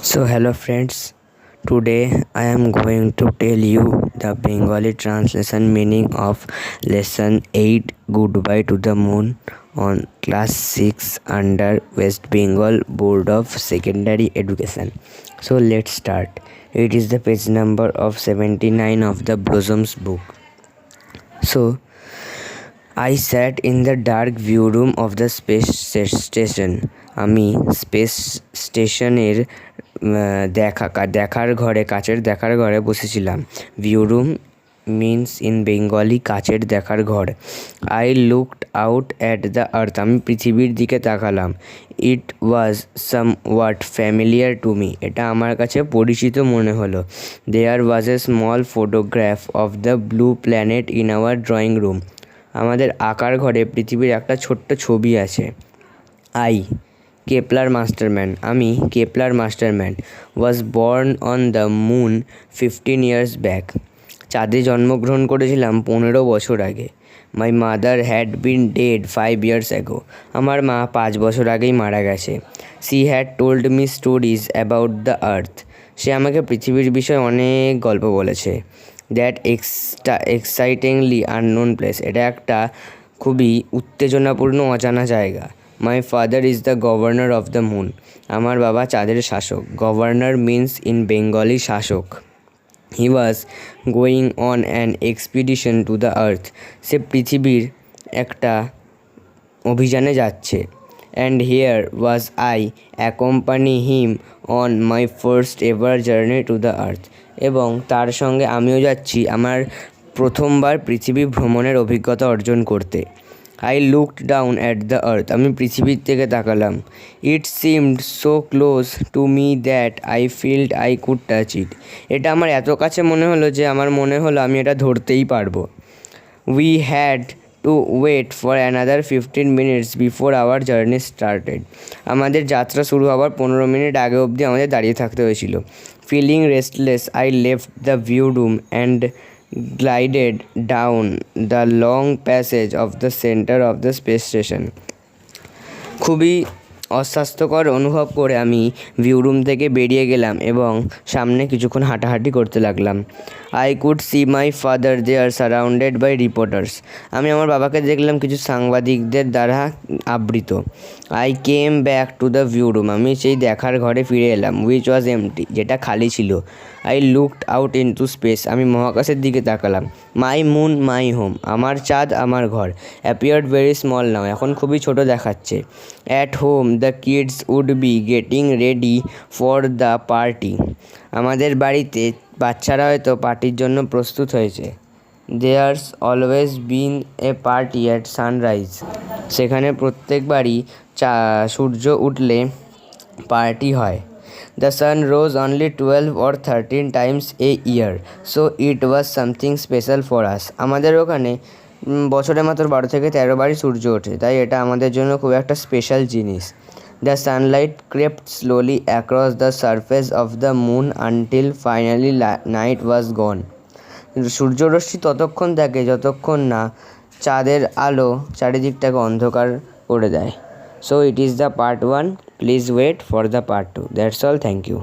So hello friends, today I am going to tell you the Bengali translation meaning of lesson 8 Goodbye to the Moon on class 6 under West Bengal Board of Secondary Education. So let's start. It is the page number of 79 of the Blossoms book. So I sat in the dark view room of the space station. আমি space স্টেশনের কাচের দেখার ঘরে বসেছিলাম। View room means in Bengali কাচের দেখার ঘর। I looked out at the earth, আমি পৃথিবীর দিকে তাকালাম। It was somewhat familiar to me, এটা আমার কাছে পরিচিত মনে হলো। There was a small photograph of the blue planet in our drawing room, আমাদের আঁকার ঘরে পৃথিবীর একটা ছোট্ট ছবি আছে। কেপলার মাস্টারম্যান, আমি Kepler Masterman was born on the moon 15 years back, চাঁদে জন্মগ্রহণ করেছিলাম 15 বছর আগে। My mother had been dead 5 years ago, আমার মা 5 বছর আগেই মারা গেছে। She had told me stories about the earth, সে আমাকে পৃথিবীর বিষয়ে অনেক গল্প বলেছে। দ্যাট এক্সাইটিংলি আননোন প্লেস, এটা একটা খুবই উত্তেজনাপূর্ণ অজানা জায়গা। My father is the governor of the moon, আমার বাবা চাঁদের শাসক। গভর্নর মিন্স ইন বেঙ্গলি শাসক। He was going on an expedition to the earth, সে পৃথিবীর একটা অভিযানে যাচ্ছে। And here was I accompany him on my first ever journey to the earth, এবং তার সঙ্গে আমিও যাচ্ছি আমার প্রথমবার পৃথিবী ভ্রমণের অভিজ্ঞতা অর্জন করতে। I looked down at the earth, আমি পৃথিবীর থেকে তাকালাম। ইট seemed so close to me that I felt I could touch it, এটা আমার এত কাছে মনে হলো যে আমার মনে হলো আমি এটা ধরতেই পারবো। We had to wait for another 15 minutes before our journey started, আমাদের যাত্রা শুরু হওয়ার 15 মিনিট আগে অবধি আমাদের দাঁড়িয়ে থাকতে হয়েছিল। Feeling restless I left the view room and glided down the long passage of the center of the space station. খুবই অস্বাস্থ্যকর অনুভব করে আমি ভিউ রুম থেকে বেরিয়ে গেলাম এবং সামনে কিছুক্ষণ হাঁটাহাঁটি করতে লাগলাম। I could see my father there surrounded by reporters, আমি আমার বাবাকে দেখলাম কিছু সাংবাদিকদের দ্বারা আবৃত। I came back to the view room, আমি সেই দেখার ঘরে ফিরে এলাম। উইচ ওয়াজ এমটি, যেটা খালি ছিল। I looked out into space, আমি মহাকাশের দিকে তাকালাম। মাই মুন মাই হোম, আমার চাঁদ আমার ঘর। অ্যাপিয়ার্ড ভেরি স্মল নাও, এখন খুবই ছোট দেখাচ্ছে। At home the kids would be getting ready for the party, আমাদের বাড়িতে বাচ্চারা হয়তো পার্টির জন্য প্রস্তুত হয়েছে। There's always been a party at sunrise, সেখানে প্রত্যেকবারই সূর্য উঠলে পার্টি হয়। The sun rose only 12 or 13 times a year, so it was something special for us, আমাদের ওখানে বছরে মাত্র 12 থেকে 13 বারই সূর্য ওঠে, তাই এটা আমাদের জন্য খুব একটা স্পেশাল জিনিস। The sunlight crept slowly across the surface of the moon until finally night was gone, সূর্যরশ্মি ততক্ষণ থাকে যতক্ষণ না চাঁদের আলো চারিদিকটাকে অন্ধকার করে দেয়। So it is the part 1, please wait for the part 2। That's all, thank you.